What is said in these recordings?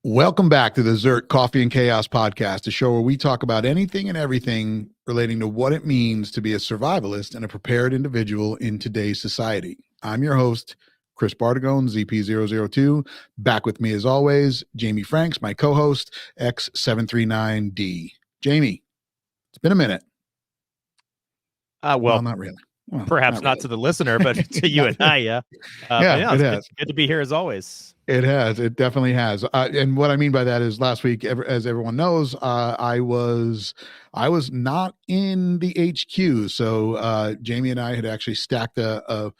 Welcome back to the ZERT Coffee and Chaos podcast, a show where we talk about anything and everything relating to what it means to be a survivalist and a prepared individual in today's society. I'm your host, Chris Bartagone, ZP002. Back with me as always, Jamie Franks, my co-host, X739D. Jamie, it's been a minute. Well, not really. Well, perhaps not really. To the listener, but to you and I, yeah. Yeah, it has. Good to be here as always. It has. It definitely has. And what I mean by that is last week, as everyone knows, I was not in the HQ. So Jamie and I had actually stacked our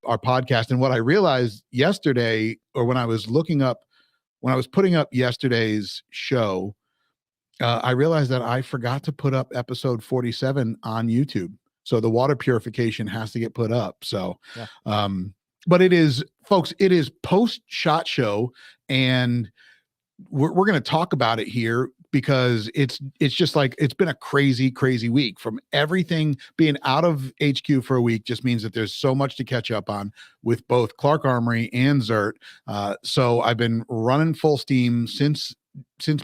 podcast. And what I realized yesterday, or when I was putting up yesterday's show, I realized that I forgot to put up episode 47 on YouTube. So the water purification has to get put up. So, yeah. But it is, folks, it is post-SHOT Show, and we're going to talk about it here because it's just like, it's been a crazy week. From everything being out of HQ for a week just means that there's so much to catch up on with both Clark Armory and ZERT. So I've been running full steam since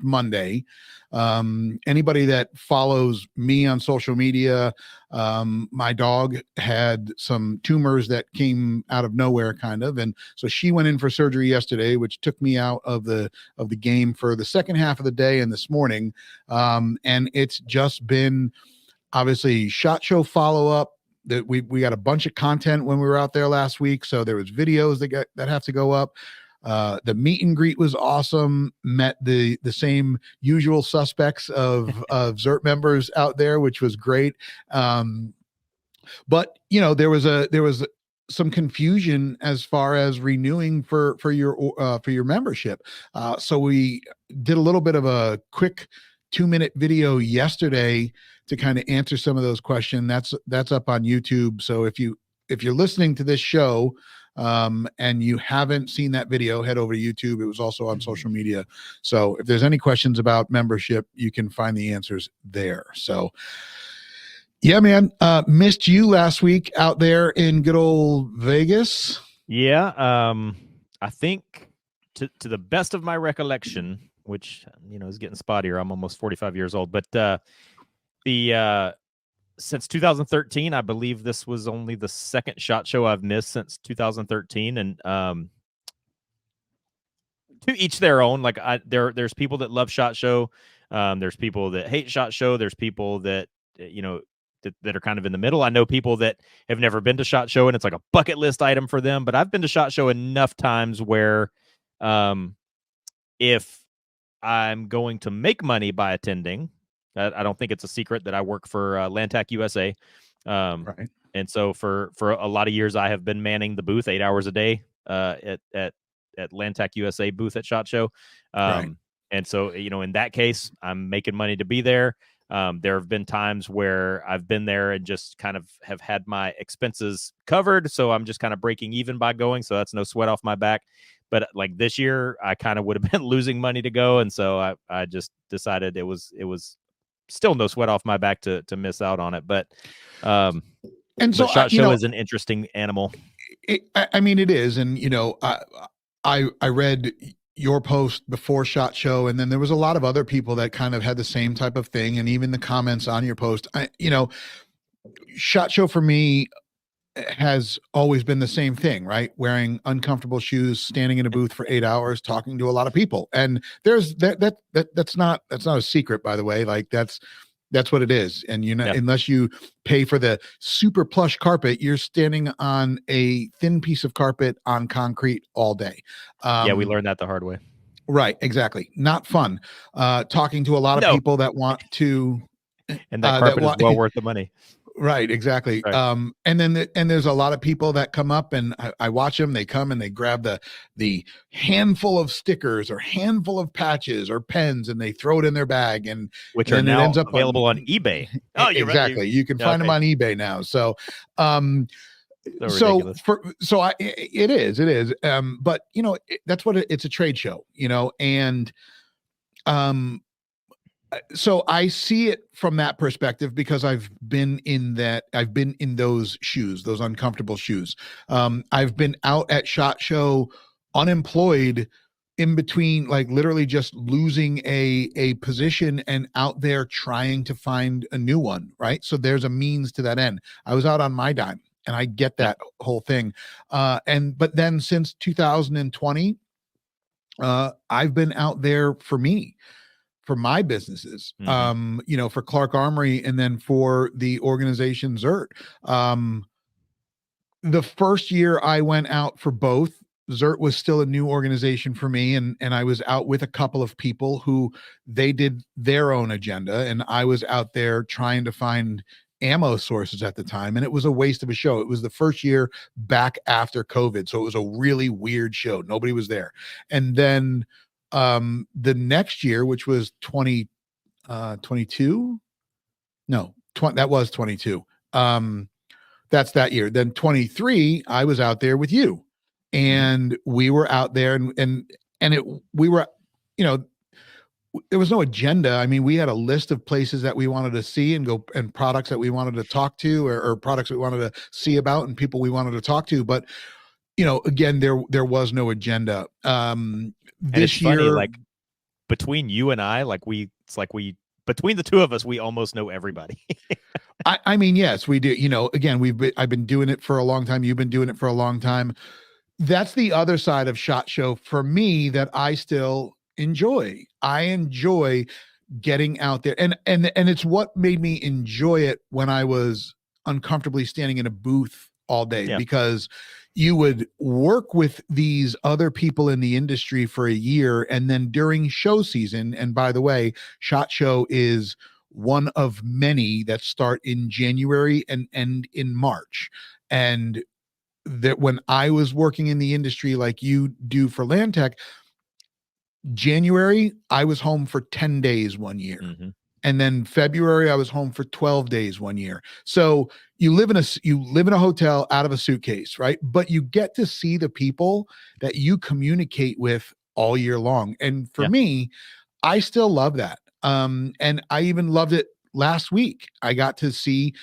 Monday. Anybody that follows me on social media, my dog had some tumors that came out of nowhere kind of. And so she went in for surgery yesterday, which took me out of the game for the second half of the day and this morning. And it's just been obviously SHOT Show follow-up. That we got a bunch of content when we were out there last week. So there was videos that have to go up. The meet and greet was awesome. Met the same usual suspects of ZERT members out there, which was great. But you know, there was some confusion as far as renewing for your membership. So we did a little bit of a quick 2-minute video yesterday to kind of answer some of those questions. That's up on YouTube. So if you're listening to this show, and you haven't seen that video, head over to YouTube. It was also on social media. So if there's any questions about membership, you can find the answers there. So yeah, man, missed you last week out there in good old Vegas. Yeah. I think to the best of my recollection, which, you know, is getting spottier. I'm almost 45 years old, but, since 2013, I believe this was only the second SHOT Show I've missed since 2013. And to each their own. Like there's people that love SHOT Show. There's people that hate SHOT Show. There's people that, you know, that are kind of in the middle. I know people that have never been to SHOT Show and it's like a bucket list item for them. But I've been to SHOT Show enough times where if I'm going to make money by attending, I don't think it's a secret that I work for Lantac USA. Right. And so for a lot of years, I have been manning the booth 8 hours a day at Lantac USA booth at SHOT Show. Right. And so, you know, in that case, I'm making money to be there. There have been times where I've been there and just kind of have had my expenses covered. So I'm just kind of breaking even by going. So that's no sweat off my back. But like this year, I kind of would have been losing money to go. And so I just decided it was still no sweat off my back to miss out on it. But and so SHOT Show is an interesting animal. I mean, it is. And, you know, I read your post before SHOT Show, and then there was a lot of other people that kind of had the same type of thing. And even the comments on your post, you know, SHOT Show for me has always been the same thing, right? Wearing uncomfortable shoes, standing in a booth for 8 hours, talking to a lot of people. And there's that's not a secret, by the way. Like that's what it is. And unless you pay for the super plush carpet, you're standing on a thin piece of carpet on concrete all day. We learned that the hard way. Right. Exactly. Not fun. Talking to a lot of people that want to, and that carpet is well worth the money. Right, exactly. Right. And then there's a lot of people that come up, and I watch them. They come and they grab the handful of stickers or handful of patches or pens, and they throw it in their bag, and which are now available on eBay. Oh, exactly. Right. You can find them on eBay now. So, it is. But you know, that's what it's a trade show, you know, and so I see it from that perspective because I've been in those shoes, those uncomfortable shoes. I've been out at SHOT Show unemployed in between, like literally just losing a position and out there trying to find a new one, right? So there's a means to that end. I was out on my dime, and I get Yeah. that whole thing. And but then since 2020, I've been out there for me, for my businesses, Hmm. for Clark Armory, and then for the organization ZERT. The first year I went out for both, ZERT was still a new organization for me, and I was out with a couple of people who they did their own agenda, and I was out there trying to find ammo sources at the time, and it was a waste of a show. It was the first year back after COVID, so it was a really weird show. Nobody was there. And then the next year, which was 2022, no, 20, that was 22. That's that year. Then 23, I was out there with you, Hmm. and we were out there, and it we were, you know, there was no agenda. I mean, we had a list of places that we wanted to see and go, and products that we wanted to talk to, or products we wanted to see about, and people we wanted to talk to. But again, there was no agenda. And it's This funny, year, like between you and I, it's like we between the two of us, we almost know everybody. I mean, yes, we do. Again, I've been doing it for a long time. You've been doing it for a long time. That's the other side of SHOT Show for me that I still enjoy. I enjoy getting out there, and it's what made me enjoy it when I was uncomfortably standing in a booth all day, Yeah. because you would work with these other people in the industry for a year, and then during show season, and by the way, SHOT Show is one of many that start in January and end in March. And that when I was working in the industry like you do for Land Tech, January, I was home for 10 days one year. Hmm. And then February, I was home for 12 days one year. So you live in a hotel out of a suitcase, right? But you get to see the people that you communicate with all year long. And for Yeah. me, I still love that. And I even loved it last week. I got to see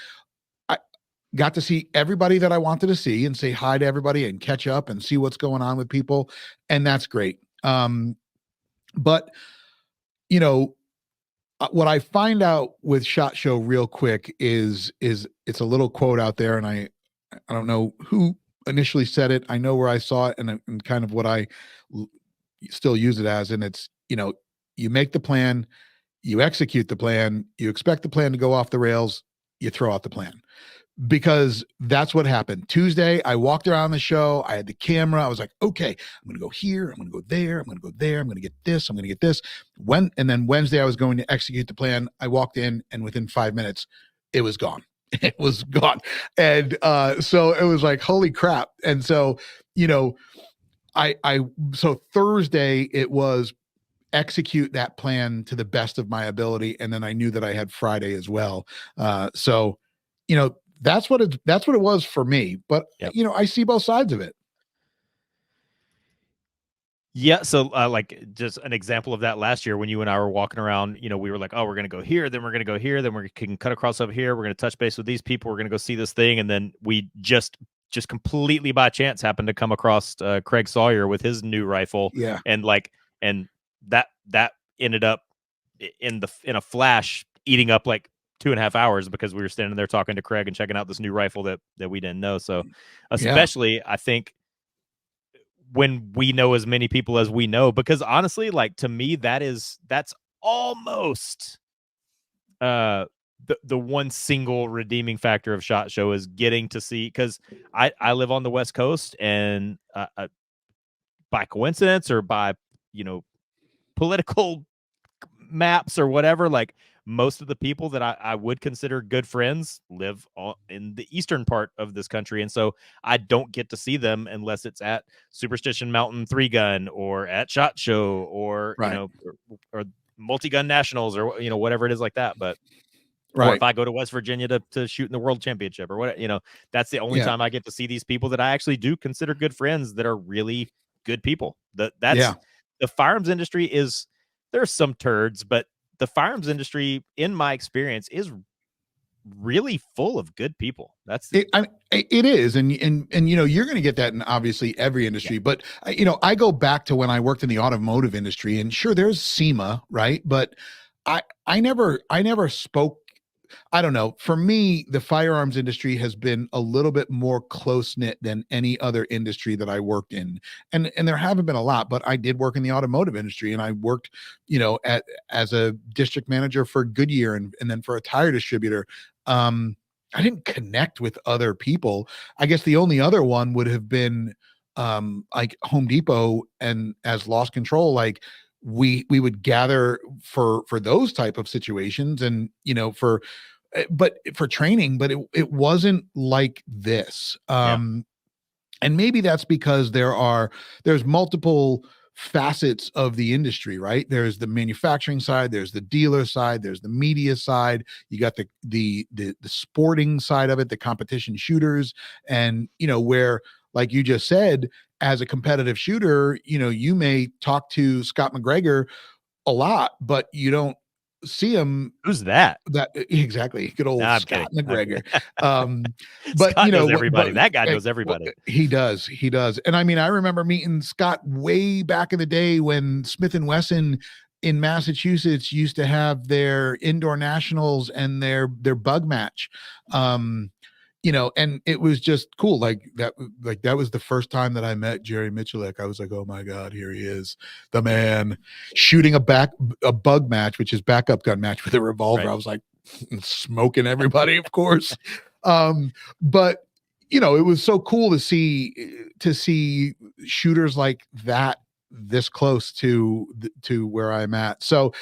everybody that I wanted to see and say hi to everybody and catch up and see what's going on with people. And that's great. But you know, what I find out with SHOT Show real quick is it's a little quote out there, and I don't know who initially said it. I know where I saw it, and kind of what I l- still use it as, and it's you make the plan, you execute the plan, you expect the plan to go off the rails, you throw out the plan, because that's what happened. Tuesday, I walked around the show. I had the camera. I was like, okay, I'm going to go here. I'm going to go there. I'm going to go there. I'm going to get this. I'm going to get this. And then Wednesday, I was going to execute the plan. I walked in, and within 5 minutes, it was gone. It was gone. And so it was like, holy crap. And so, you know, so Thursday, it was execute that plan to the best of my ability, and then I knew that I had Friday as well. So that's what it was for me. But Yep. I see both sides of it. Yeah, so like just an example of that last year when you and I were walking around, we were like, oh, we're gonna go here, then we're gonna go here, then we can cut across over here. We're gonna touch base with these people. We're gonna go see this thing, and then we just completely by chance happened to come across Craig Sawyer with his new rifle, Yeah, and and that ended up in a flash eating up like 2.5 hours because we were standing there talking to Craig and checking out this new rifle that we didn't know. So, yeah, especially I think when we know as many people as we know, because honestly, like to me, that's almost uh the one single redeeming factor of SHOT Show is getting to see, because I live on the West Coast, and by coincidence or by you know political maps or whatever, like most of the people that I would consider good friends live in the eastern part of this country. And so I don't get to see them unless it's at Superstition Mountain 3 Gun or at SHOT Show or, right, or Multi-Gun Nationals or, whatever it is like that. But, or if right, I go to West Virginia to shoot in the world championship or what, that's the only yeah, time I get to see these people that I actually do consider good friends that are really good people. That's yeah, the firearms industry there's some turds, but the firearms industry, in my experience, is really full of good people. That's It is, and you know, you're going to get that in obviously every yeah, industry. But you know, I go back to when I worked in the automotive industry, and sure, there's SEMA, right? But I never spoke. I don't know. For me, the firearms industry has been a little bit more close knit than any other industry that I worked in, and there haven't been a lot. But I did work in the automotive industry, and I worked, you know, at as a district manager for Goodyear, and then for a tire distributor. Um, I didn't connect with other people. I guess the only other one would have been like Home Depot, and as Lost Control, like we would gather for those type of situations, and you know, but for training, but it wasn't like this. yeah. And maybe that's because there's multiple facets of the industry, right? There's the manufacturing side, there's the dealer side, there's the media side, you got the sporting side of it, the competition shooters. And you know, where, like you just said, as a competitive shooter, you know, you may talk to Scott McGregor a lot, but you don't see him Who's that? that exactly, good old Nah, I'm kidding. Scott McGregor. Um, but Scott you know knows what? everybody. But That guy knows everybody. he does. And I mean, I remember meeting Scott way back in the day when Smith and Wesson in Massachusetts used to have their indoor nationals and their bug match. Um, you know, and it was just cool. Like that was the first time that I met Jerry Miculek. I was like, oh my God, here he is, the man shooting a bug match, which is backup gun match with a revolver. Right. I was like smoking everybody, of course. But you know, it was so cool to see shooters like that this close to where I'm at. So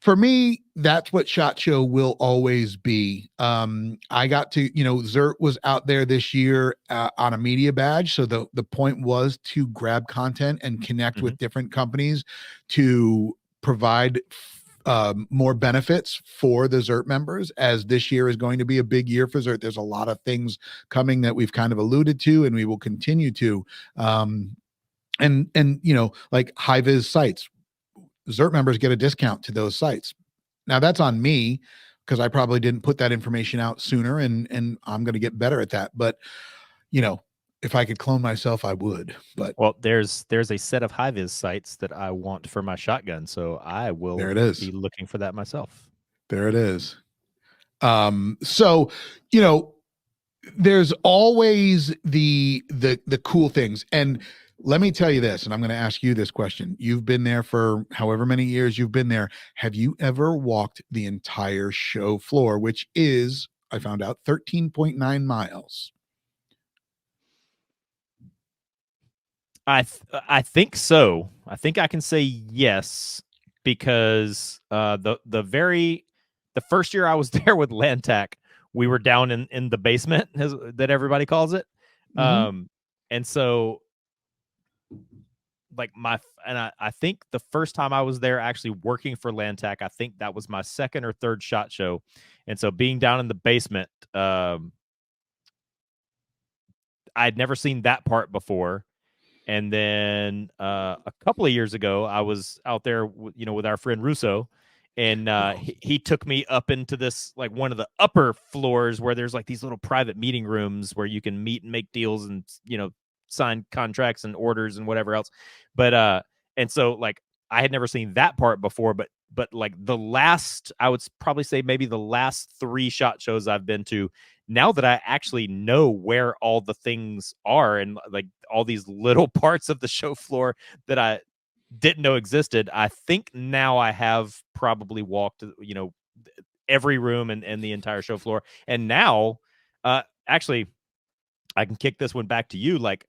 for me, that's what SHOT Show will always be. I got to, you know, ZERT was out there this year on a media badge. So the point was to grab content and connect Mhm. with different companies to provide more benefits for the ZERT members, as this year is going to be a big year for ZERT. There's a lot of things coming that we've kind of alluded to, and we will continue to. And you know, like high vis sites, ZERT members get a discount to those sites. Now that's on me because I probably didn't put that information out sooner, and I'm going to get better at that. But you know, if I could clone myself, I would. But Well, there's a set of high vis sights that I want for my shotgun, so I there will it is. be looking for that myself. There it is. So you know, there's always the cool things. And let me tell you this, and I'm going to ask you this question. You've been there for however many years you've been there. Have you ever walked the entire show floor, which is, I found out, 13.9 miles? I think so. I think I can say yes because the first year I was there with Landtac, we were down in the basement that everybody calls it. Mm-hmm. And so like I think the first time I was there actually working for Landtac, I think that was my second or third SHOT Show. And so being down in the basement, I'd never seen that part before. And then a couple of years ago, I was out there, with our friend Russo, and Oh, he took me up into this, like, one of the upper floors where there's like these little private meeting rooms where you can meet and make deals and sign contracts and orders and whatever else. But and so, like, I had never seen that part before, but like I would probably say maybe the last 3 SHOT Shows I've been to, now that I actually know where all the things are and like all these little parts of the show floor that I didn't know existed, I think now I have probably walked, every room and the entire show floor. And now, actually, I can kick this one back to you. Like,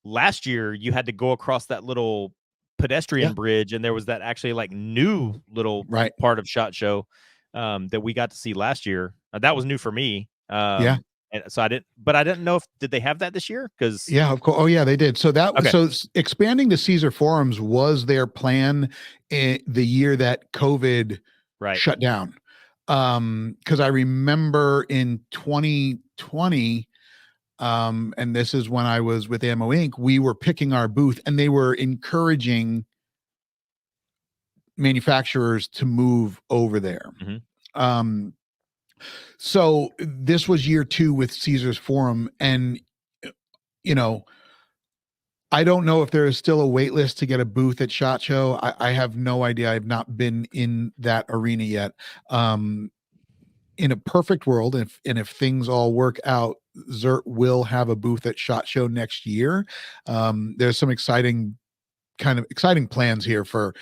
last year you had to go across that little yeah, pedestrian bridge, and there was that actually like new little right. part of SHOT Show that we got to see last year. That was new for me. Yeah, And so I didn't know if did they have that this year? Because yeah, of course. Oh, yeah, they did. So okay, expanding the Caesar Forums was their plan in the year that COVID right. shut down. Because I remember in 2020, and this is when I was with Ammo Inc., we were picking our booth, and they were encouraging manufacturers to move over there. Hmm. Um, So this was year 2 with Caesar's Forum, and you know, I don't know if there is still a wait list to get a booth at SHOT Show. I have no idea. I've not been in that arena yet. In a perfect world, if things all work out, ZERT will have a booth at SHOT Show next year. There's some exciting plans here for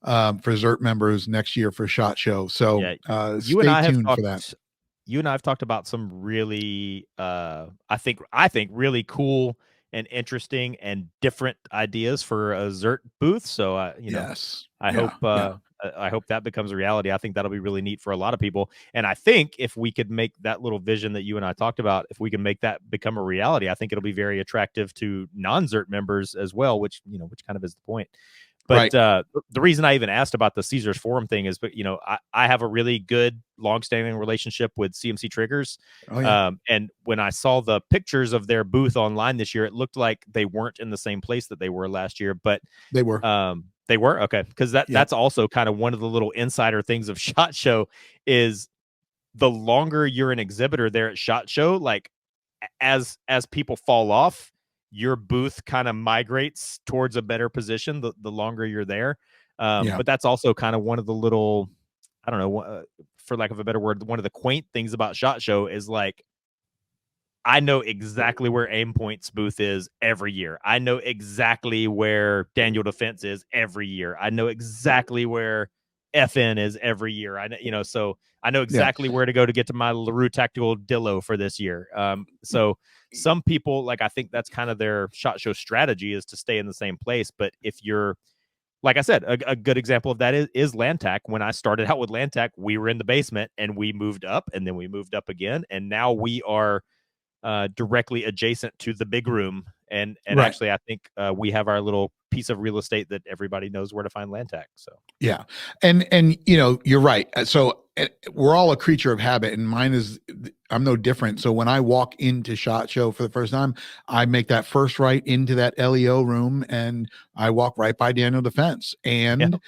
ZERT members next year for SHOT Show. So Yeah, you and stay I have tuned for that. talked. You and I have talked about some really, I think really cool and interesting and different ideas for a ZERT booth. So, Yes. I Yeah. hope Yeah. I hope that becomes a reality. I think that'll be really neat for a lot of people. And I think if we could make that little vision that you and I talked about, if we can make that become a reality, I think it'll be very attractive to non-ZERT members as well, which kind of is the point. But Right. the reason I even asked about the Caesars Forum thing is, but I have a really good, long-standing relationship with CMC Triggers, Oh yeah. and when I saw the pictures of their booth online this year, it looked like they weren't in the same place that they were last year. But They were. they were okay, because Yep. that's also kind of one of the little insider things of SHOT Show is the longer you're an exhibitor there at SHOT Show, like as people fall off, your booth kind of migrates towards a better position the longer you're there. Yeah. But that's also kind of one of the little, I don't know, for lack of a better word, one of the quaint things about SHOT Show is like I know exactly where Aimpoint's booth is every year. I know exactly where Daniel Defense is every year. I know exactly where FN is every year. I know, so I know Yeah. exactly where to go to get to my LaRue Tactical Dillo for this year. So some people, like, I think that's kind of their SHOT Show strategy is to stay in the same place. But if you're, like I said, a good example of that is Landtac. When I started out with Landtac, we were in the basement and we moved up and then we moved up again. And now we are directly adjacent to the big room. And Right. actually, I think we have our little piece of real estate that everybody knows where to find Landtac. So Yeah. And you're right. So we're all a creature of habit, and mine is I'm no different. So when I walk into SHOT Show for the first time, I make that first right into that LEO room and I walk right by Daniel Defense. yeah, And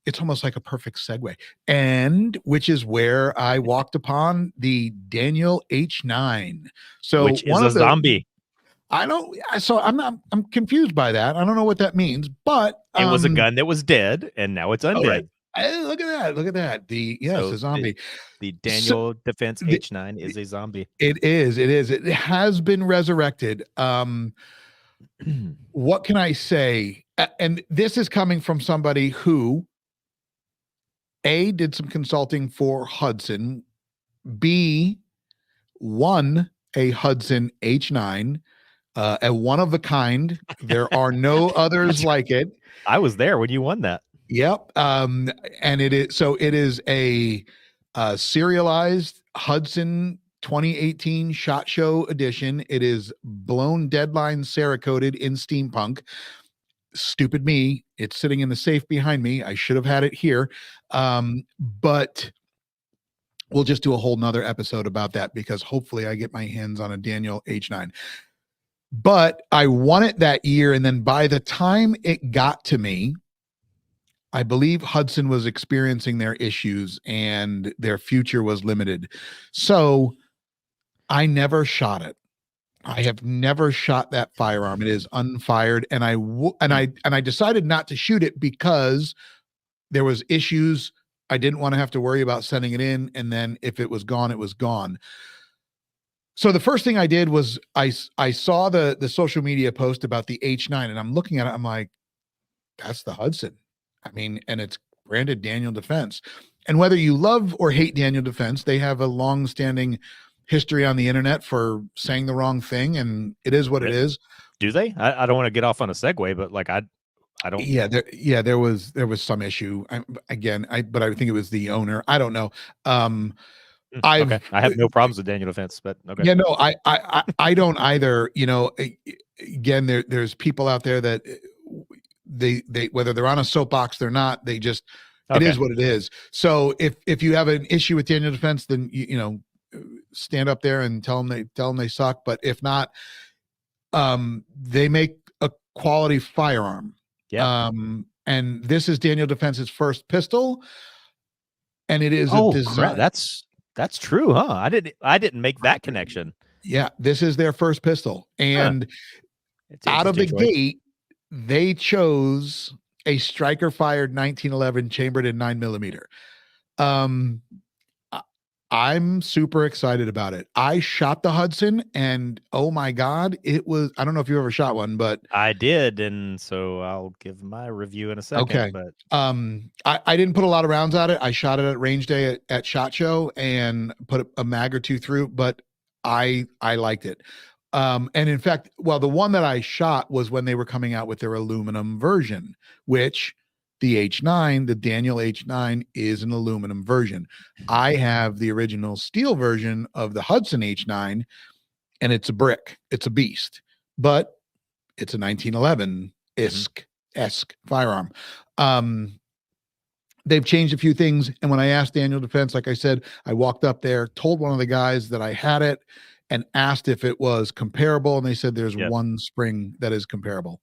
it's almost like a perfect segue. And which is where I walked upon the Daniel H9. So which is one a of the zombie. I don't so I'm confused by that. I don't know what that means, but It was a gun that was dead, and now it's all right. undead. Look at that. Look at that. Yes, So a zombie. the So Daniel Defense the, H9 is a zombie. it is. It is. It has been resurrected. What can I say? And this is coming from somebody who A did some consulting for Hudson, B won a Hudson H9, a one of a kind. There are no others That's like it. I was there when you won that. Yep. And it is a serialized Hudson 2018 SHOT Show edition. It is blown deadline Cerakoted in steampunk. Stupid me. It's sitting in the safe behind me. I should have had it here. But we'll just do a whole nother episode about that because hopefully I get my hands on a Daniel H9. But I won it that year. And then by the time it got to me, I believe Hudson was experiencing their issues and their future was limited. So I never shot it. I have never shot that firearm. It is unfired, and I decided not to shoot it because there was issues. I didn't want to have to worry about sending it in, and then if it was gone, it was gone. So the first thing I did was I saw the social media post about the H9, and I'm looking at it. I'm like, that's the Hudson. I mean, and it's branded Daniel Defense. And whether you love or hate Daniel Defense, they have a long-standing history on the internet for saying the wrong thing, and it is what it is. Do they? I don't want to get off on a segue, but like I don't. There was some issue. But I think it was the owner. I don't know. Okay, I have no problems with Daniel Defense, but okay. Yeah, no, I don't either. Again, there's people out there that they whether they're on a soapbox, they're not. They just it is what it is. So if you have an issue with Daniel Defense, then stand up there and tell them they suck. But if not, they make a quality firearm. Yeah. And this is Daniel Defense's first pistol, and it is Oh, a design. crap. That's true, huh? I didn't make that connection. Yeah, this is their first pistol. Huh. And It's an out of the interesting choice. gate, they chose a striker fired 1911 chambered in 9 millimeter. Um, I- I'm super excited about it. I shot the Hudson, and oh my God, it was. I don't know if you ever shot one, but I did, and so I'll give my review in a second. okay. But I didn't put a lot of rounds at it. I shot it at range day at SHOT Show and put a mag or two through, but I liked it. And in fact, well, the one that I shot was when they were coming out with their aluminum version, which the H9, the Daniel H9 is an aluminum version. I have the original steel version of the Hudson H9, and it's a brick. It's a beast, but it's a 1911 esque firearm. Um, they've changed a few things. And when I asked Daniel Defense, like I said, I walked up there, told one of the guys that I had it, and asked if it was comparable. And they said there's yep. one spring that is comparable.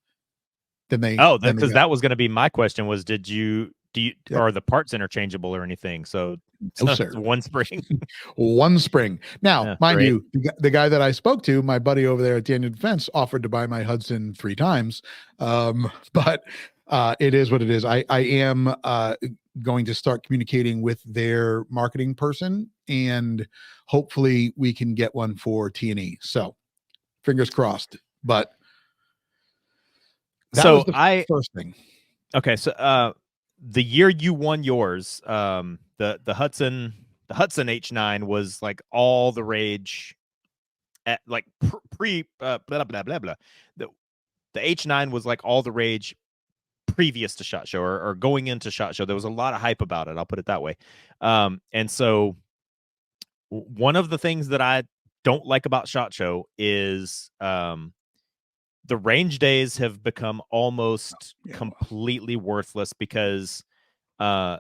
Oh, Then they because got that was going to be my question. Was do you yep. are the parts interchangeable or anything? So, No, so sir. one spring. One spring. Now, Yeah, mind great. you, the guy that I spoke to, my buddy over there at Daniel Defense, offered to buy my Hudson 3 times. But it is what it is. I am going to start communicating with their marketing person, and hopefully we can get one for T&E. So fingers crossed. But that was So the first thing. okay, so the year you won yours, the Hudson H9 was like all the rage at like pre blah blah blah blah. The H9 was like all the rage previous to SHOT Show or going into SHOT Show. There was a lot of hype about it. I'll put it that way. And so one of the things that I don't like about SHOT Show is the range days have become almost completely worthless because uh,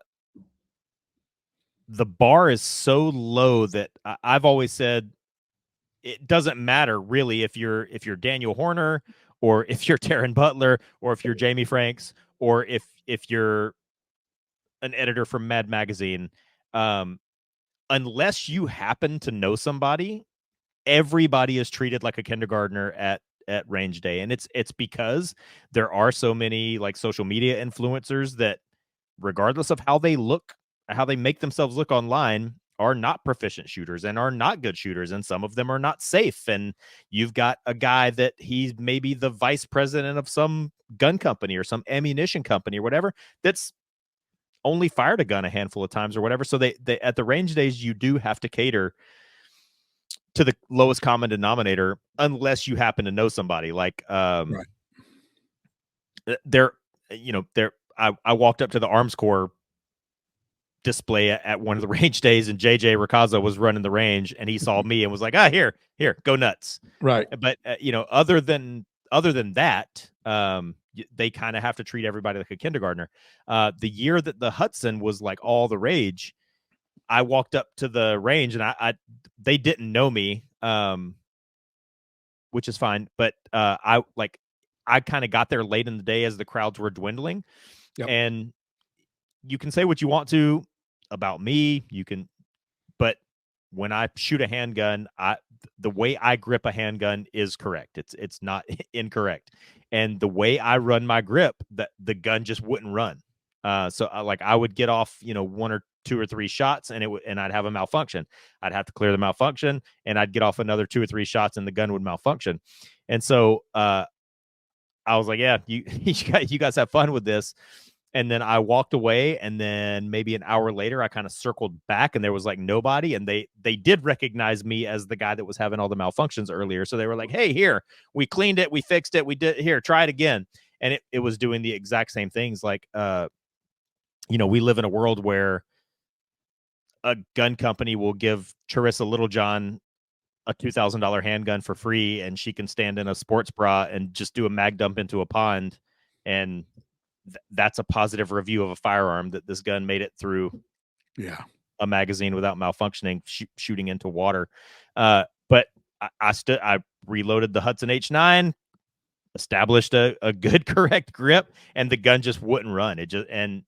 the bar is so low that I've always said it doesn't matter really if you're Daniel Horner or if you're Taryn Butler or if you're Jamie Franks or if you're an editor from Mad Magazine, unless you happen to know somebody, everybody is treated like a kindergartner at range day, and it's because there are so many like social media influencers that, regardless of how they look, how they make themselves look online, are not proficient shooters and are not good shooters, and some of them are not safe. And you've got a guy that he's maybe the vice president of some gun company or some ammunition company or whatever that's only fired a gun a handful of times or whatever. So they at the range days, you do have to cater to the lowest common denominator unless you happen to know somebody like Right. there I walked up to the Arms Corps display at one of the range days, and JJ Ricazzo was running the range, and he saw me and was like, here, go nuts. Right. But other than that, they kind of have to treat everybody like a kindergartner. The year that the Hudson was like all the rage, I walked up to the range, and I they didn't know me, which is fine. But I kind of got there late in the day as the crowds were dwindling. Yep. And you can say what you want to about me. But when I shoot a handgun, the way I grip a handgun is correct. It's not incorrect. And the way I run my grip, the gun just wouldn't run. So I would get off, one or two or three shots, and I'd have a malfunction. I'd have to clear the malfunction, and I'd get off another 2 or 3 shots, and the gun would malfunction. And so I was like, yeah, you guys have fun with this. And then I walked away, and then maybe an hour later, I kind of circled back, and there was like nobody, and they did recognize me as the guy that was having all the malfunctions earlier. So they were like, hey, here, we cleaned it, we fixed it, we did here, try it again. And it was doing the exact same things. Like, we live in a world where a gun company will give Charissa Littlejohn a $2,000 handgun for free, and she can stand in a sports bra and just do a mag dump into a pond, and that's a positive review of a firearm that this gun made it through a magazine without malfunctioning, shooting into water. But I reloaded the Hudson H9, established a good correct grip, and the gun just wouldn't run. And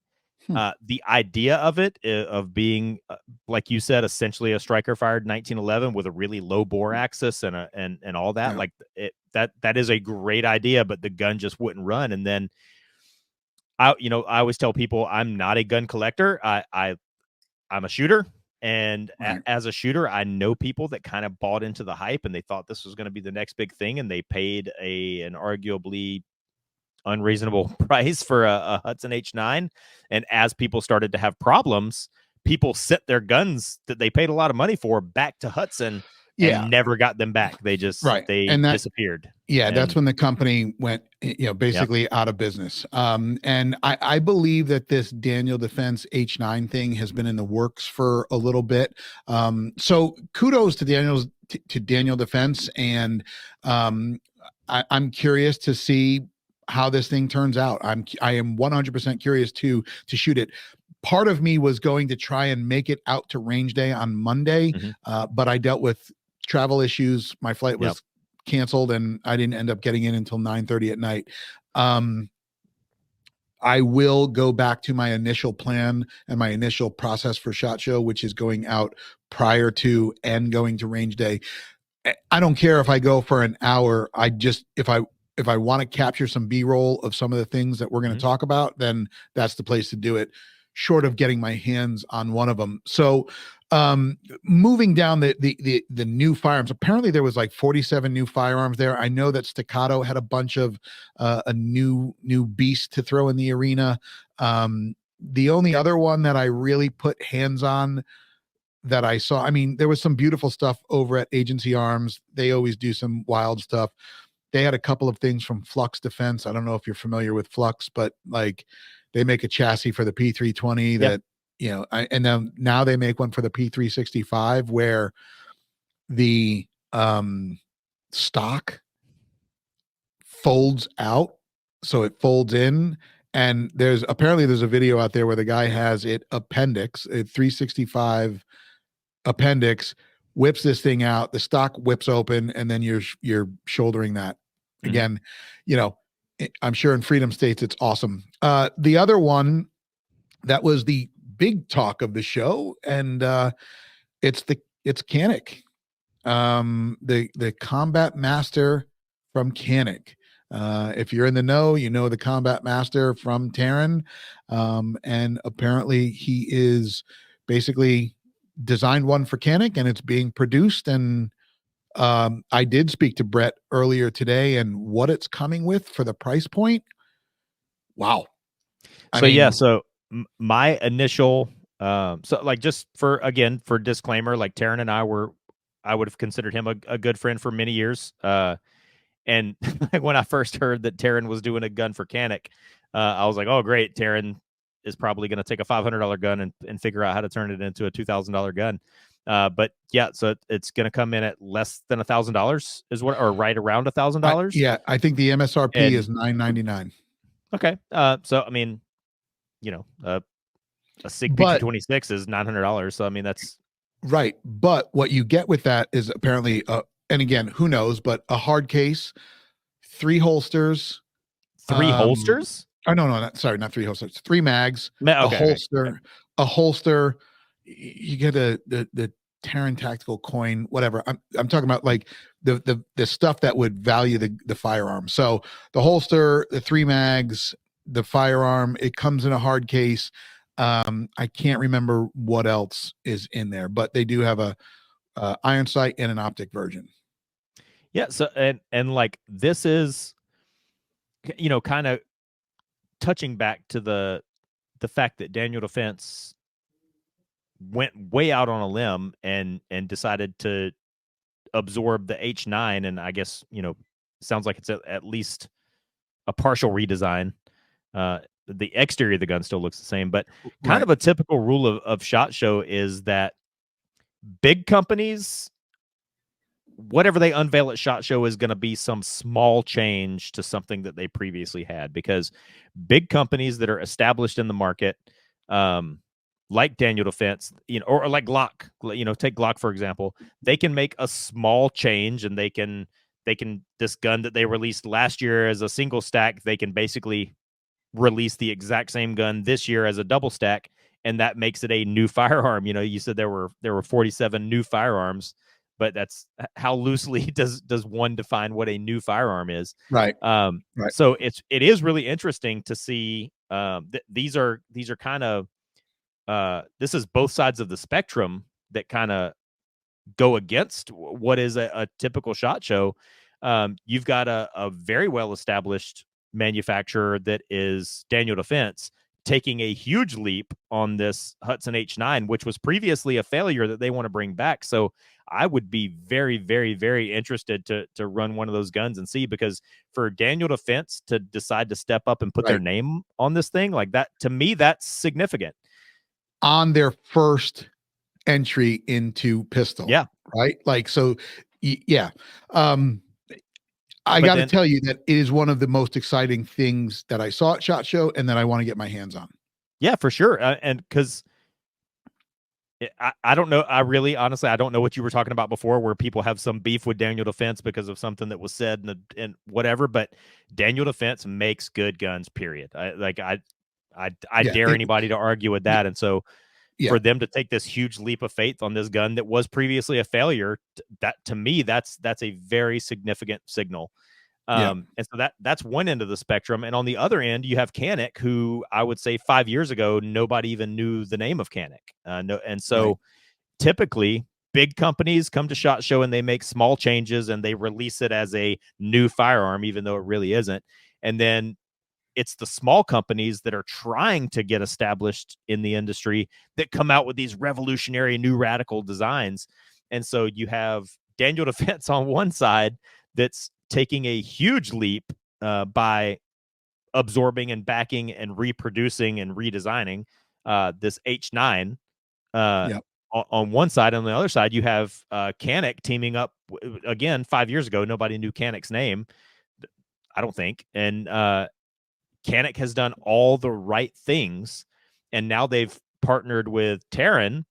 Hmm. The idea of it, of being, like you said, essentially a striker fired 1911 with a really low bore axis and all that, Yeah. like that is a great idea, but the gun just wouldn't run. And then I always tell people I'm not a gun collector. I'm a shooter. And Right. as a shooter, I know people that kind of bought into the hype and they thought this was going to be the next big thing, and they paid an arguably unreasonable price for a Hudson H9. And as people started to have problems, people sent their guns that they paid a lot of money for back to Hudson Yeah. and never got them back. Right. They And that, disappeared. yeah, that's And when the company went, yep. basically out of business. And I believe that this Daniel Defense H9 thing has been in the works for a little bit. So kudos to Daniel Defense, and I'm curious to see how this thing turns out. I am 100% curious to shoot it. Part of me was going to try and make it out to range day on Monday, Mm-hmm. but I dealt with travel issues. My flight Yep. was canceled and I didn't end up getting in until 9:30 at night. Um, I will go back to my initial plan and my initial process for SHOT Show, which is going out prior to and going to range day. I don't care if I go for an hour. I just if I want to capture some B-roll of some of the things that we're going to Mm-hmm. talk about, then that's the place to do it, short of getting my hands on one of them. So moving down the new firearms, apparently there was like 47 new firearms there. I know that Staccato had a bunch of a new beast to throw in the arena. The only other one that I really put hands on that I saw, I mean, there was some beautiful stuff over at Agency Arms. They always do some wild stuff. They had a couple of things from Flux Defense. I don't know if you're familiar with Flux, but like they make a chassis for the P320 Yeah. that, and then now they make one for the P365 where the stock folds out. So it folds in. And there's a video out there where the guy has it appendix, a 365 appendix, whips this thing out, the stock whips open, and then you're shouldering that. Mm-hmm. Again, I'm sure in Freedom States it's awesome. The other one that was the big talk of the show, and it's Canik, the Combat Master from Canik. If you're in the know, you know the Combat Master from Terran, and apparently he is basically designed one for Canik, and it's being produced. And I did speak to Brett earlier today, and what it's coming with for the price point. Wow. I So yeah, mean, so my initial, so like just for disclaimer, like Taryn and I would have considered him a good friend for many years. And when I first heard that Taryn was doing a gun for Canik, I was like, oh great, Taryn is probably going to take a $500 gun and figure out how to turn it into a $2,000 gun. But yeah, so it's going to come in at less than $1,000 is what, or right around $1,000. yeah, I think the MSRP And is $999. okay, so I mean, you know, a SIG But PT-26 is $900. So I mean, that's right, but what you get with that is apparently, and again, who knows, but a hard case, 3 holsters. three holsters. Oh no, sorry, not 3 holsters, 3 mags, a Okay, okay, okay. holster, a holster. You get the Terran tactical coin, whatever. I'm talking about like the stuff that would value the firearm. So the holster, the 3 mags, the firearm, it comes in a hard case. I can't remember what else is in there, but they do have a iron sight and an optic version. Yeah. So and like this is, kind of touching back to the fact that Daniel Defense went way out on a limb and decided to absorb the H9, and I guess sounds like it's at least a partial redesign. The exterior of the gun still looks the same, but kind Right. of a typical rule of SHOT Show is that big companies, whatever they unveil at SHOT Show is going to be some small change to something that they previously had, because big companies that are established in the market, like Daniel Defense, or like Glock, take Glock for example, they can make a small change and they can this gun that they released last year as a single stack, they can basically release the exact same gun this year as a double stack, and that makes it a new firearm. You said there were 47 new firearms, but that's how loosely does one define what a new firearm is. Right. Right. So it is really interesting to see. These are kind of this is both sides of the spectrum that kind of go against what is a typical SHOT Show. You've got a very well established manufacturer that is Daniel Defense taking a huge leap on this Hudson H9, which was previously a failure that they want to bring back. So I would be very, very, very interested to run one of those guns and see, because for Daniel Defense to decide to step up and put their Right. name on this thing like that, to me, that's significant. On their first entry into pistol. Yeah. Right. Like, so yeah. I But got to then, tell you that it is one of the most exciting things that I saw at SHOT Show and that I want to get my hands on. yeah, for sure. And because I don't know. I really, honestly, I don't know what you were talking about before, where people have some beef with Daniel Defense because of something that was said and whatever. But Daniel Defense makes good guns. Period. I Yeah. dare anybody to argue with that. And so Yeah. for them to take this huge leap of faith on this gun that was previously a failure, that to me, that's a very significant signal. Yeah. And so that's one end of the spectrum. And on the other end, you have Canik, who I would say 5 years ago, nobody even knew the name of Canik. And so Right. typically big companies come to SHOT Show and they make small changes and they release it as a new firearm, even though it really isn't. And then it's the small companies that are trying to get established in the industry that come out with these revolutionary new radical designs. And so you have Daniel Defense on one side that's taking a huge leap by absorbing and backing and reproducing and redesigning this H9 Yeah. on one side. On the other side, you have Canik teaming up again. 5 years ago, nobody knew Canik's name, I don't think. And Canik has done all the right things, and now they've partnered with Terran.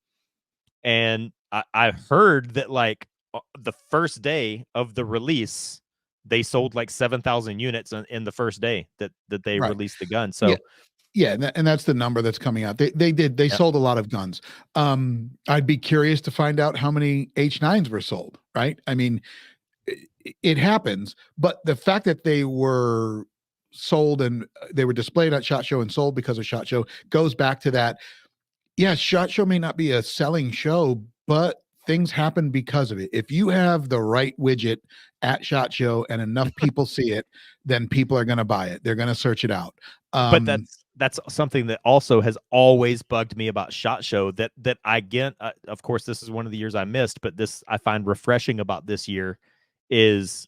And I heard that like the first day of the release, they sold like 7,000 units in the first day that they Right. released the gun. Yeah. So Yeah, and that's the number that's coming out. They yeah. sold a lot of guns. I'd be curious to find out how many H9s were sold, right? I mean, it happens, but the fact that they were sold and they were displayed at SHOT Show and sold because of SHOT Show goes back to that. Yeah, SHOT Show may not be a selling show, but things happen because of it. If you have the right widget at SHOT Show and enough people see it, then people are going to buy it. They're going to search it out. But that's something that also has always bugged me about SHOT Show that I get. Of course, this is one of the years I missed, but this I find refreshing about this year is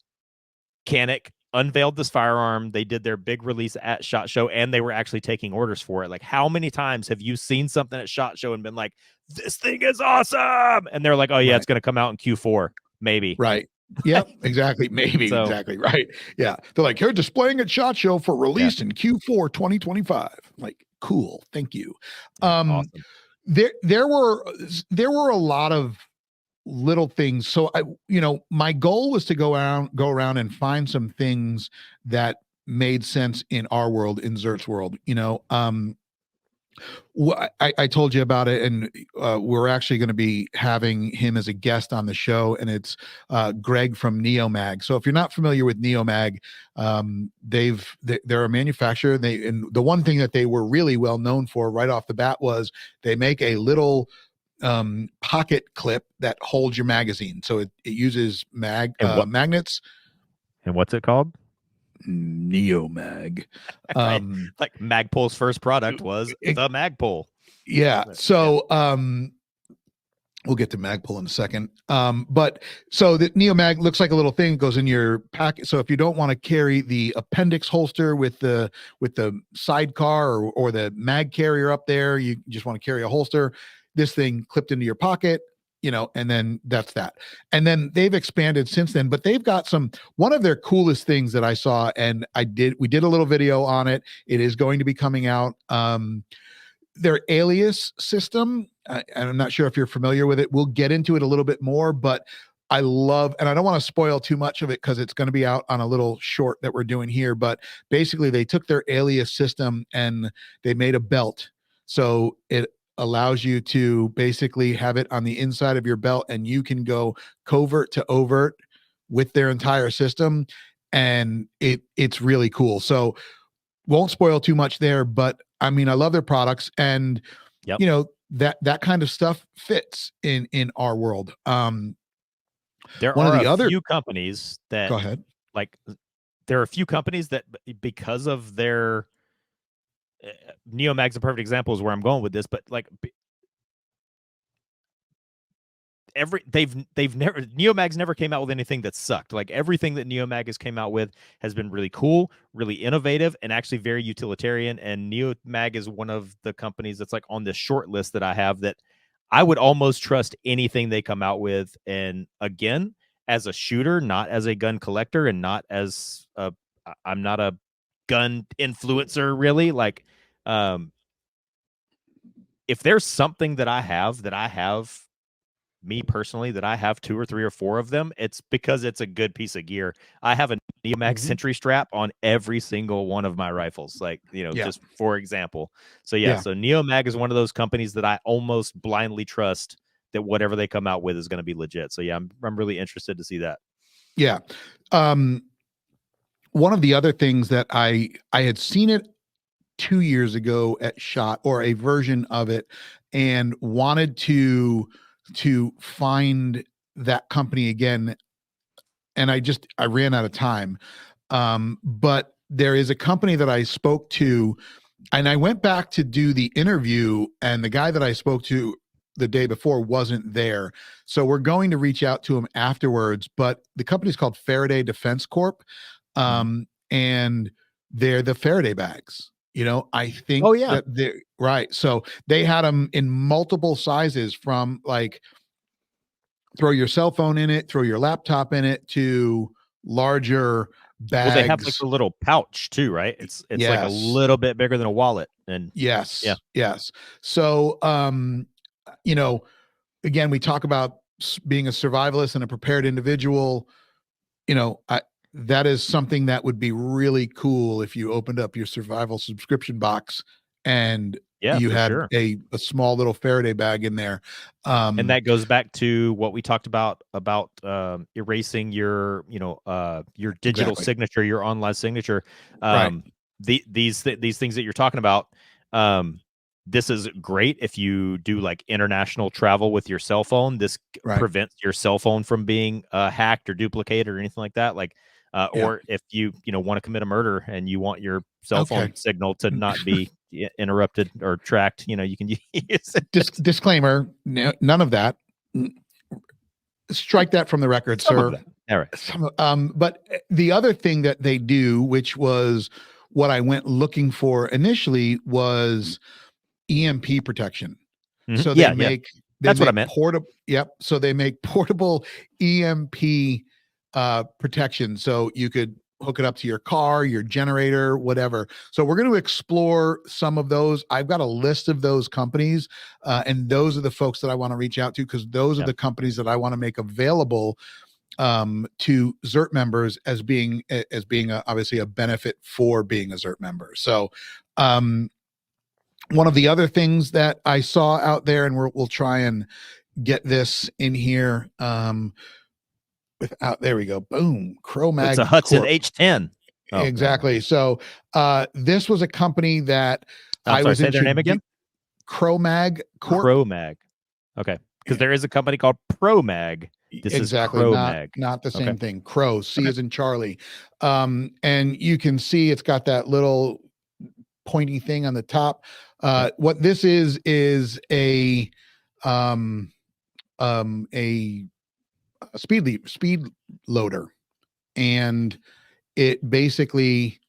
Canik unveiled this firearm. They did their big release at SHOT Show, and they were actually taking orders for it. Like, how many times have you seen something at SHOT Show and been like, "This thing is awesome," and they're like, "Oh yeah, Right. it's going to come out in Q4, maybe." Right. Yep, exactly. Maybe So exactly right. Yeah. They're like, here displaying at SHOT Show for yeah, release in Q4 2025. Like, cool. Thank you. yeah, Um, awesome. there were a lot of little things. So my goal was to go around and find some things that made sense in our world, in ZERT's world. I told you about it, and we're actually going to be having him as a guest on the show, and it's Greg from Neomag. So if you're not familiar with Neomag, they're a manufacturer. And the one thing that they were really well known for right off the bat was they make a little pocket clip that holds your magazine. So it uses magnets. And what's it called? Neomag. Right. Like Magpul's first product was the Magpul. Yeah. So we'll get to Magpul in a second. But so the Neomag looks like a little thing that goes in your packet. So if you don't want to carry the appendix holster with the sidecar or the mag carrier up there, you just want to carry a holster, this thing clipped into your pocket, and then that's that. And then they've expanded since then, but they've got one of their coolest things that I saw, and we did a little video on it. It is going to be coming out. Their alias system, and I'm not sure if you're familiar with it. We'll get into it a little bit more, but I love, and I don't want to spoil too much of it because it's going to be out on a little short that we're doing here. But basically, they took their alias system and they made a belt. So it allows you to basically have it on the inside of your belt, and you can go covert to overt with their entire system. And it's really cool. So won't spoil too much there, but I mean, I love their products, and Yep. that kind of stuff fits in our world. There One of are a the other few companies that Go ahead. like there are a few companies that because of their Neomag's a perfect example is where I'm going with this, but like they've never Neomag's never came out with anything that sucked. Like everything that Neomag has came out with has been really cool, really innovative, and actually very utilitarian. And Neomag is one of the companies that's like on this short list that I have that I would almost trust anything they come out with. And again, as a shooter, not as a gun collector, and not as a I'm not a gun influencer really. Like if there's something that I have me personally that I have 2 or 3 or 4 of them, it's because it's a good piece of gear. I have a Neomag Sentry strap on every single one of my rifles, like, Yeah. just for example. So Yeah. so Neomag is one of those companies that I almost blindly trust that whatever they come out with is going to be legit. So yeah, I'm really interested to see that. Yeah. One of the other things that I had seen it 2 years ago at SHOT, or a version of it, and wanted to find that company again, and I ran out of time. But there is a company that I spoke to, and I went back to do the interview, and the guy that I spoke to the day before wasn't there. So we're going to reach out to him afterwards. But the company's called Faraday Defense Corp. And they're the Faraday bags. I think Oh yeah. that they're right. So they had them in multiple sizes, from like throw your cell phone in it, throw your laptop in it, to larger Well, they have like bags. the little pouch too, right? It's like a Yes. little bit bigger than a wallet, and yeah. Yes. So, you know, again, we talk about being a survivalist and a prepared individual. That is something that would be really cool if you opened up your survival subscription box and Yeah, you for had sure. a small little Faraday bag in there. And that goes back to what we talked about erasing your your digital Exactly. signature, your online signature. Right. These things that you're talking about, this is great if you do like international travel with your cell phone. This Right. prevents your cell phone from being hacked or duplicated or anything like that. Like Yeah. or if you want to commit a murder and you want your cell Okay. phone signal to not be interrupted or tracked, you can use it. Disclaimer, none of that. Strike that from the record, Some of sir. that. All right. But the other thing that they do, which was what I went looking for initially, was EMP protection. So Yeah, yeah. That's what I meant. portable. Yep. So they make portable EMP protection. So you could hook it up to your car, your generator, whatever. So we're going to explore some of those. I've got a list of those companies, and those are the folks that I want to reach out to, because those are Yep. the companies that I want to make available to ZERT members, as being obviously a benefit for being a ZERT member. So one of the other things that I saw out there, and we'll try and get this in here, without, there we go, boom, It's a Cromag Hudson Corp. H10. Oh, Exactly. So this was a company that I'm I sorry, was say their name introduced. again? Cromag Corp. Cromag. Okay. Because there is a company called Promag. This is Exactly. Not Cromag. the Okay. same thing. Crow, C Okay. as in Charlie. And you can see it's got that little pointy thing on the top. What this is a a speed loader, and it basically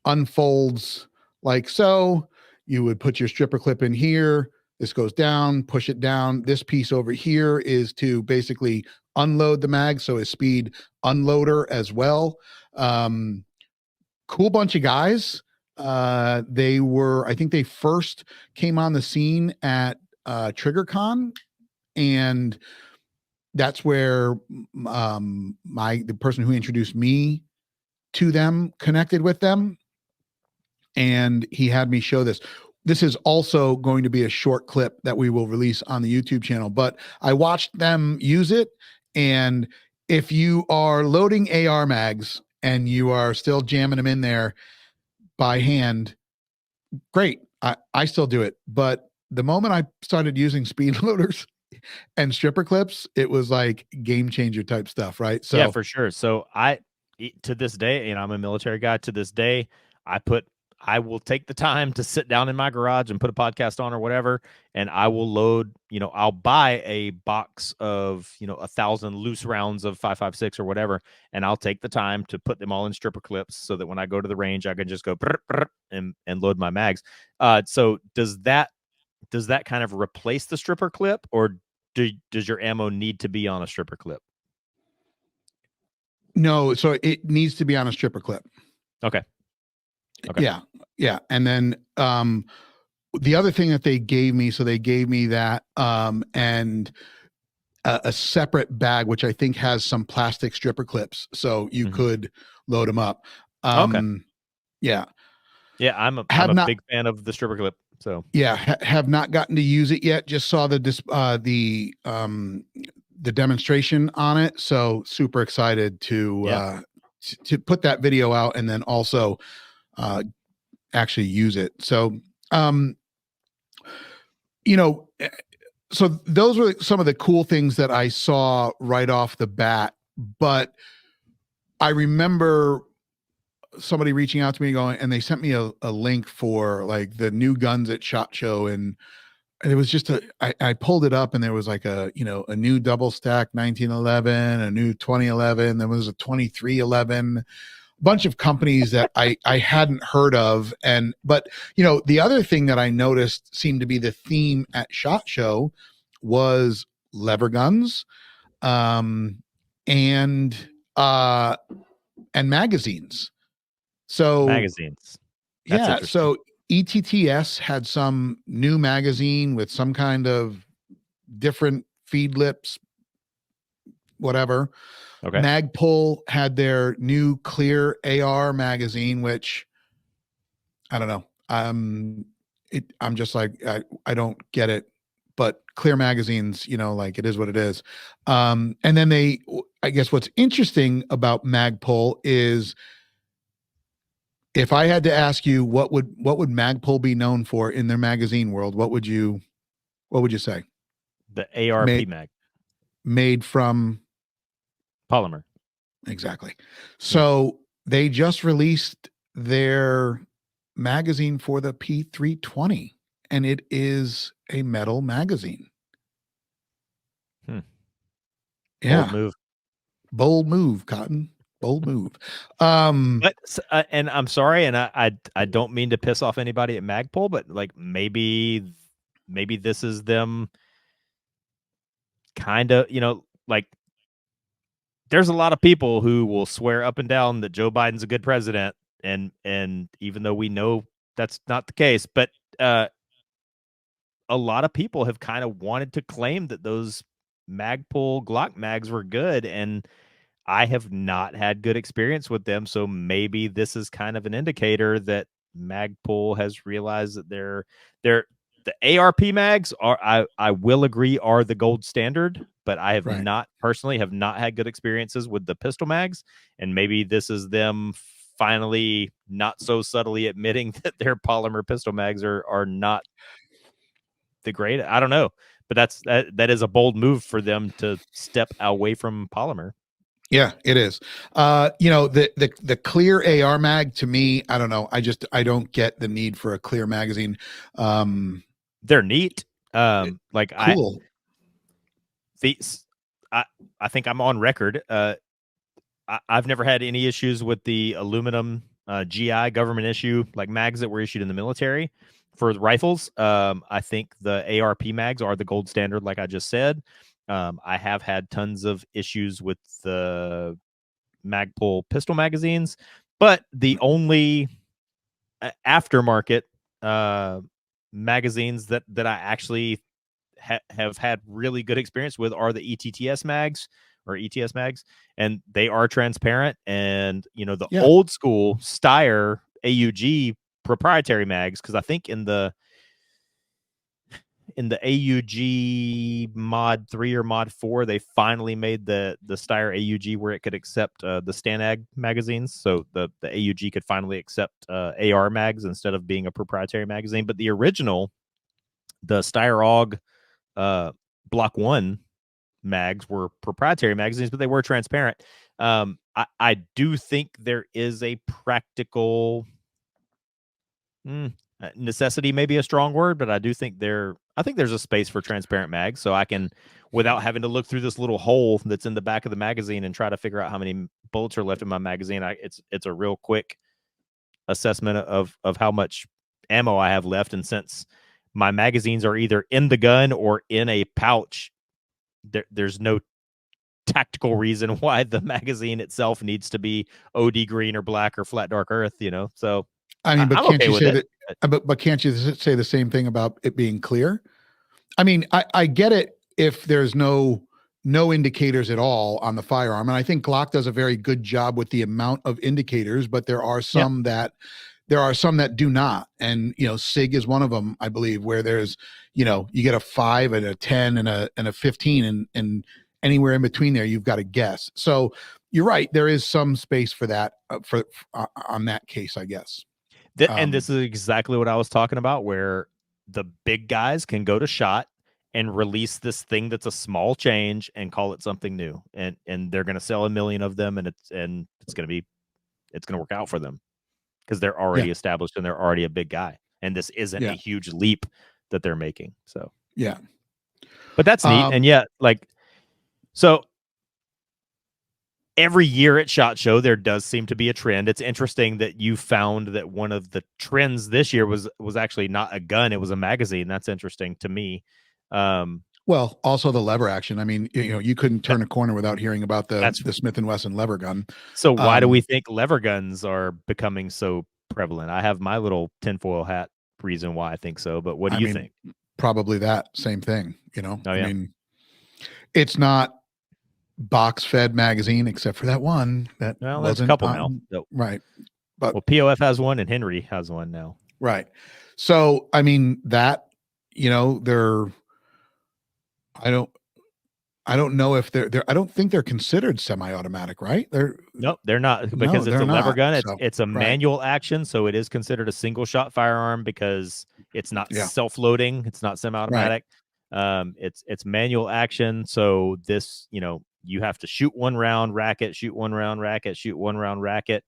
unfolds like so. You would put your stripper clip in here. This goes down, push it down. This piece over here is to basically unload the mag. So a speed unloader as well. Cool bunch of guys. I think they first came on the scene at TriggerCon, and that's where the person who introduced me to them connected with them, and he had me show this. This is also going to be a short clip that we will release on the YouTube channel, but I watched them use it. And if you are loading AR mags and you are still jamming them in there by hand, great. I still do it. But the moment I started using speed loaders and stripper clips, it was like game changer type stuff, right? Yeah, So for sure. So to this day, I'm a military guy. To this day, I will take the time to sit down in my garage and put a podcast on or whatever, and I will load. I'll buy a box of 1,000 loose rounds of 5.56 or whatever, and I'll take the time to put them all in stripper clips so that when I go to the range, I can just go brr, brr, and load my mags. So does that kind of replace the stripper clip, or does your ammo need to be on a stripper clip? no, so it needs to be on a stripper clip. Okay. Okay. Yeah. Yeah. And then the other thing that they gave me, so they gave me that and a separate bag, which I think has some plastic stripper clips, so you could load them up. Okay. Yeah. Yeah, I'm Have a not, big fan of the stripper clip. So yeah, have not gotten to use it yet. Just saw the demonstration on it, so super excited yeah, to put that video out and then also actually use it. So um you know so those were some of the cool things that I saw right off the bat. But I remember somebody reaching out to me going, and they sent me a link for like the new guns at SHOT Show, and it was just I pulled it up, and there was like a new double stack 1911, a new 2011, there was a 2311, bunch of companies that I hadn't heard of. But the other thing that I noticed seemed to be the theme at SHOT Show was lever guns, um, and uh, and magazines. So magazines. That's yeah, interesting. so ETTS had some new magazine with some kind of different feed lips, whatever. Okay. Magpul had their new clear AR magazine, which I don't know. I'm just like I don't get it. But clear magazines, like it is what it is. And then I guess what's interesting about Magpul is, if I had to ask you what would Magpul be known for in their magazine world, what would you say? The ARP Made mag made from polymer. exactly. Hmm. So they just released their magazine for the P320, and it is a metal magazine. Hmm. Bold Yeah. move. Bold move, Cotton. Bold move. But and I'm sorry, and I don't mean to piss off anybody at Magpul, but like maybe this is them kind of like there's a lot of people who will swear up and down that Joe Biden's a good president, and even though we know that's not the case, but uh, a lot of people have kind of wanted to claim that those Magpul Glock mags were good, and I have not had good experience with them. So maybe this is kind of an indicator that Magpul has realized that they're the ARP mags are I will agree are the gold standard, but I have right. not personally have not had good experiences with the pistol mags, and maybe this is them finally not so subtly admitting that their polymer pistol mags are not the great. I don't know, but that is a bold move for them to step away from polymer. Yeah, it is. The clear AR mag, to me, I don't know. I don't get the need for a clear magazine. They're neat. Like Cool. these, I I think I'm on record. I've never had any issues with the aluminum GI government issue like mags that were issued in the military for the rifles. I think the ARP mags are the gold standard, like I just said. I have had tons of issues with the Magpul pistol magazines, but the only aftermarket uh, magazines that I actually have had really good experience with are the ETTS mags or ETS mags, and they are transparent. And the Yeah. old school Steyr AUG proprietary mags, because I think in the AUG mod 3 or mod 4, they finally made the Steyr AUG where it could accept the Stanag magazines. So the AUG could finally accept AR mags instead of being a proprietary magazine. But the original, the Steyr AUG Block 1 mags were proprietary magazines, but they were transparent. I do think there is a practical necessity, maybe a strong word, but I do think I think there's a space for transparent mags, so I can, without having to look through this little hole that's in the back of the magazine and try to figure out how many bullets are left in my magazine. It's a real quick assessment of how much ammo I have left, and since my magazines are either in the gun or in a pouch, there's no tactical reason why the magazine itself needs to be OD green or black or flat dark earth. So I mean, but I'm can't okay you with say it. that? But can't you say the same thing about it being clear? I mean, I get it if there's no indicators at all on the firearm, and I think Glock does a very good job with the amount of indicators, but Yep. there are some that do not, and SIG is one of them, I believe, where there's you get a 5 and a 10 and a 15, and anywhere in between there you've got to guess. So you're right, there is some space for that for on that case, I guess. And this is exactly what I was talking about, where the big guys can go to SHOT and release this thing that's a small change and call it something new, and they're going to sell 1 million of them, and it's going to work out for them because they're Yeah, already established and they're already a big guy, and this isn't a yeah, huge leap that they're making. So, yeah. but that's neat, and um yeah, so every year at SHOT Show, there does seem to be a trend. It's interesting that you found that one of the trends this year was actually not a gun; it was a magazine. That's interesting to me. Um, Well, also the lever action. I mean, you couldn't that, turn a corner without hearing about that's the Smith and Wesson lever gun. so. Why do we Um, think lever guns are becoming so prevalent? I have my little tinfoil hat reason why I think so, but what do I you mean, think? probably that same thing. Oh I yeah, mean, it's not box fed magazine except for that one that well, there's a wasn't couple now. So, right, but well, POF has one and Henry has one now. right. So I mean that they're I don't I don't know if they're I don't think they're considered semi-automatic, right? Nope, they're not No, because it's they're a lever not. gun. It's So it's a right, manual action, so it is considered a single shot firearm because it's not yeah, self-loading. It's not right, semi-automatic. It's manual action. So this, you have to shoot one round, rack it, shoot one round, rack it, shoot one round, rack it.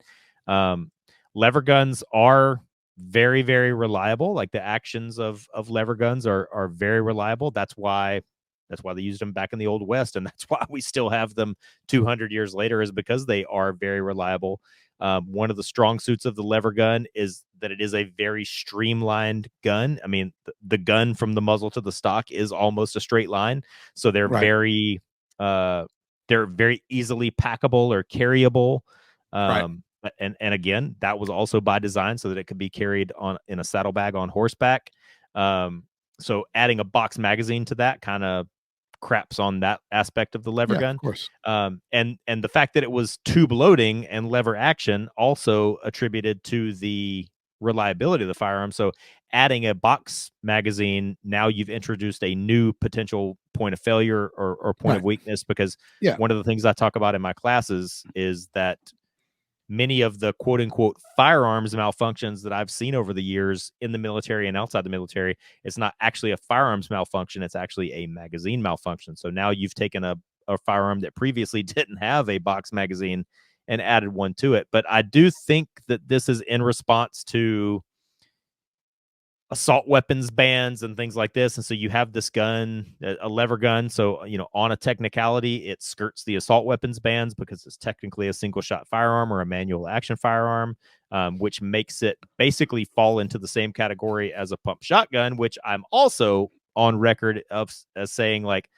Um, Lever guns are very, very reliable. Like the actions of lever guns are very reliable. That's why they used them back in the old West, and that's why we still have them 200 years later, is because they are very reliable. One of the strong suits of the lever gun is that it is a very streamlined gun. I mean, the gun from the muzzle to the stock is almost a straight line, so right, uh, they're very easily packable or carryable. right. And again, that was also by design so that it could be carried on in a saddlebag on horseback. So adding a box magazine to that kind of craps on that aspect of the lever Yeah, of gun. course. And the fact that it was tube loading and lever action also attributed to the reliability of the firearm. So adding a box magazine, now you've introduced a new potential point of failure or point of Right. weakness, because Yeah. one of the things I talk about in my classes is that many of the quote unquote firearms malfunctions that I've seen over the years in the military and outside the military, it's not actually a firearms malfunction. It's actually a magazine malfunction. So now you've taken a firearm that previously didn't have a box magazine and added one to it. But I do think that this is in response to assault weapons bans and things like this. And so you have this gun, a lever gun. So, on a technicality, it skirts the assault weapons bans because it's technically a single shot firearm or a manual action firearm, which makes it basically fall into the same category as a pump shotgun, which I'm also on record of as saying, like,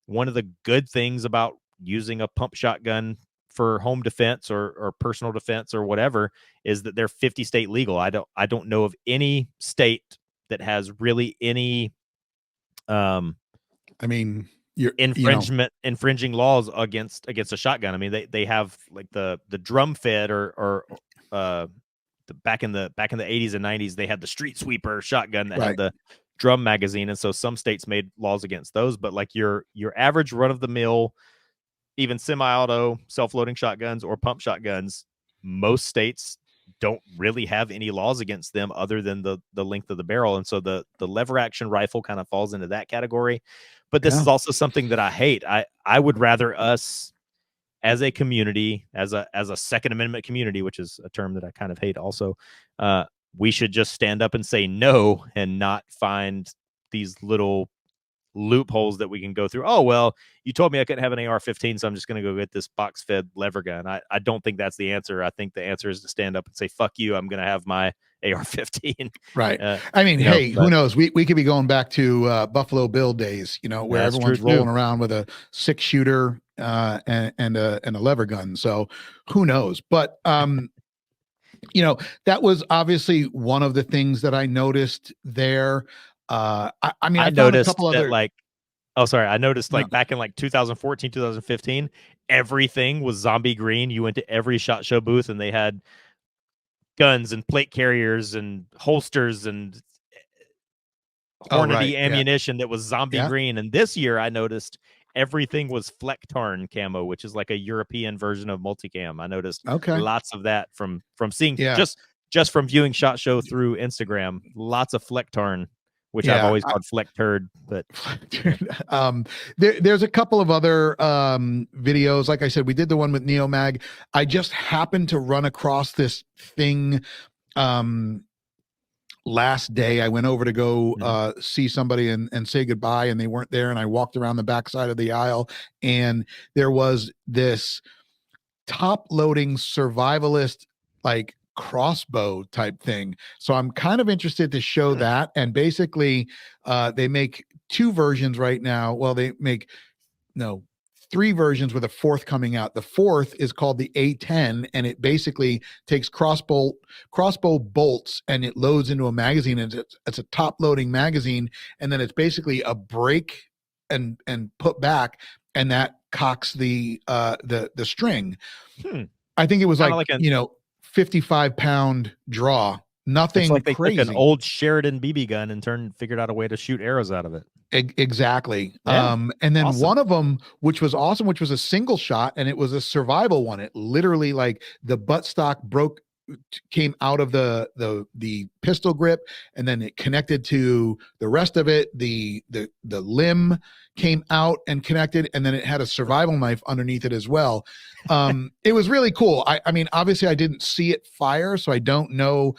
one of the good things about using a pump shotgun for home defense or personal defense or whatever is that they're 50 state legal. I don't know of any state that has really any um I mean, infringing laws against a shotgun. I mean, they have like the drum fed or back in the 80s and 90s, they had the street sweeper shotgun that had right. the drum magazine, and so some states made laws against those. But like your average run of the mill, even semi-auto self-loading shotguns or pump shotguns, most states don't really have any laws against them other than the length of the barrel. And so the lever action rifle kind of falls into that category. But this Yeah. is also something that I hate. I would rather us as a community, as a Second Amendment community, which is a term that I kind of hate also, we should just stand up and say no and not find these little loopholes that we can go through. Oh, well, you told me I couldn't have an AR-15, so I'm just going to go get this box-fed lever gun. I don't think that's the answer. I think the answer is to stand up and say, fuck you, I'm going to have my AR-15. Right. I mean, hey, who But knows? We could be going back to Buffalo Bill days, where that's true everyone's rolling too. around with a 6-shooter and a lever gun. So who knows? But that was obviously one of the things that I noticed there. I mean, I I found a noticed couple that other. I noticed No. like back in like 2014, 2015, everything was zombie green. You went to every SHOT Show booth and they had guns and plate carriers and holsters and Oh, right. Hornady Yeah. ammunition that was zombie Yeah. green. And this year I noticed everything was Flecktarn camo, which is like a European version of multicam. I noticed Okay. lots of that from seeing Yeah. just from viewing SHOT Show through Instagram. Lots of Flecktarn, which I've Yeah. always called Fleck Turd, but yeah. um there's a couple of other videos. Like I said, we did the one with Neomag. I just happened to run across this thing um last day. I went over to go Mhm. see somebody and say goodbye, and they weren't there, and I walked around the backside of the aisle, and there was this top loading survivalist, like, crossbow type thing. So I'm kind of interested to show that. And basically they make two versions right now. Well, they make, no, three versions with a fourth coming out. The fourth is called the A10, and it basically takes crossbow bolts and it loads into a magazine, and it's a top loading magazine, and then it's basically a break and put back, and that cocks the string. Hmm. I think it was Kind of like, like an 55-pound draw. It's Nothing like they took an crazy. old Sheridan BB gun and figured out a way to shoot arrows out of it. Exactly. Yeah. And then Awesome. one of them, which was awesome, which was a single shot, and it was a survival one. It literally, like, the buttstock came out of the pistol grip, and then it connected to the rest of it. The limb came out and connected, and then it had a survival knife underneath it as well. It was really cool. I mean, obviously I didn't see it fire, so I don't know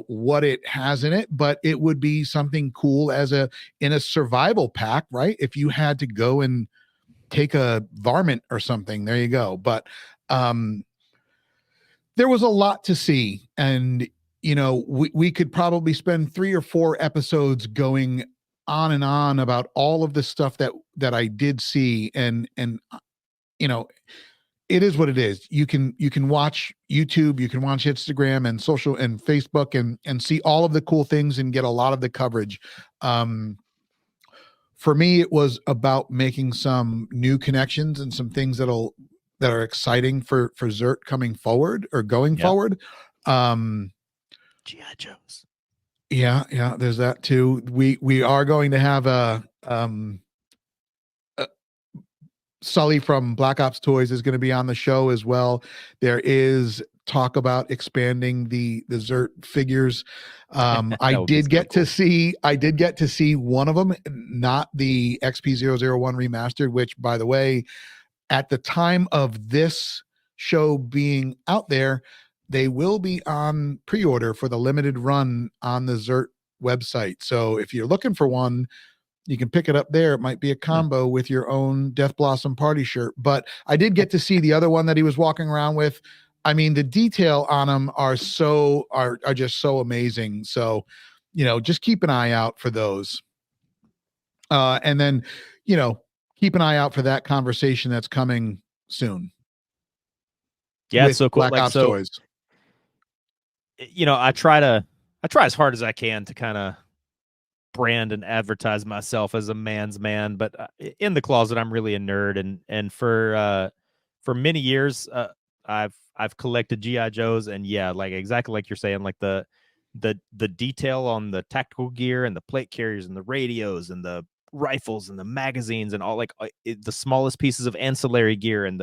what it has in it, but it would be something cool in a survival pack, right? If you had to go and take a varmint or something, there you go. But there was a lot to see, and we could probably spend 3 or 4 episodes going on and on about all of the stuff that I did see. And you know it is what it is. You can watch YouTube, you can watch Instagram and social and Facebook, and see all of the cool things and get a lot of the coverage. Um, for me, it was about making some new connections and some things that are exciting for ZERT coming forward or going Yeah. forward. Um, G.I. Joes. yeah, there's that too. We are going to have a Sully from Black Ops Toys is going to be on the show as well. There is talk about expanding the ZERT figures. I That would be did so get to cool. see one of them, not the XP001 remastered, which, by the way, at the time of this show being out there, they will be on pre-order for the limited run on the ZERT website. So if you're looking for one, you can pick it up there. It might be a Hmm. combo with your own Death Blossom party shirt. But I did get to see the other one that he was walking around with. I mean, the detail on them are just so amazing. So, just keep an eye out for those. And then, you know, keep an eye out for that conversation that's coming soon Yeah, it's with so cool. Black Like Ops so, Toys. I try as hard as I can to kind of brand and advertise myself as a man's man, but in the closet, I'm really a nerd. And for many years, I've collected GI Joes, and yeah, like exactly like you're saying, like the detail on the tactical gear and the plate carriers and the radios and the rifles and the magazines and all, like the smallest pieces of ancillary gear and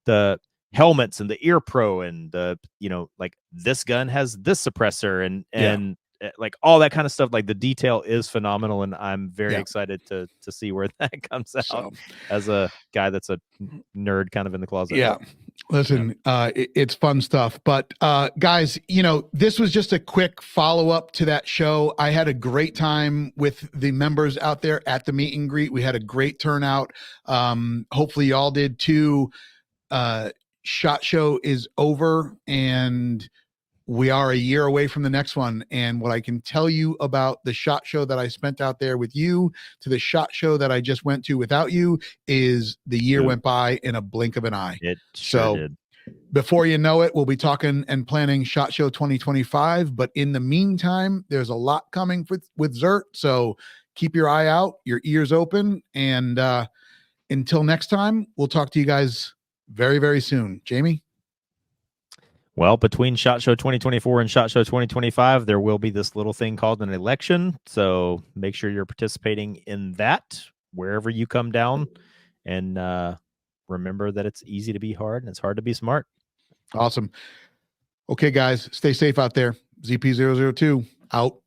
the helmets and the ear pro and the like this gun has this suppressor and like all that kind of stuff. Like the detail is phenomenal, and I'm very excited to see where that comes out, So, as a guy that's a nerd kind of in the closet. yeah. Listen, it's fun stuff. But guys, this was just a quick follow-up to that show. I had a great time with the members out there at the meet and greet. We had a great turnout. Hopefully y'all did too. SHOT Show is over, and we are a year away from the next one. And what I can tell you about the SHOT Show that I spent out there with you to the SHOT Show that I just went to without you is the year went by in a blink of an eye. It sure did. Before you know it, we'll be talking and planning SHOT Show 2025. But in the meantime, there's a lot coming with ZERT. So keep your eye out, your ears open. And until next time, we'll talk to you guys very, very soon. Jamie? Well, between SHOT Show 2024 and SHOT Show 2025, there will be this little thing called an election. So make sure you're participating in that wherever you come down. And remember that it's easy to be hard and it's hard to be smart. Awesome. Okay, guys, stay safe out there. ZP002 out.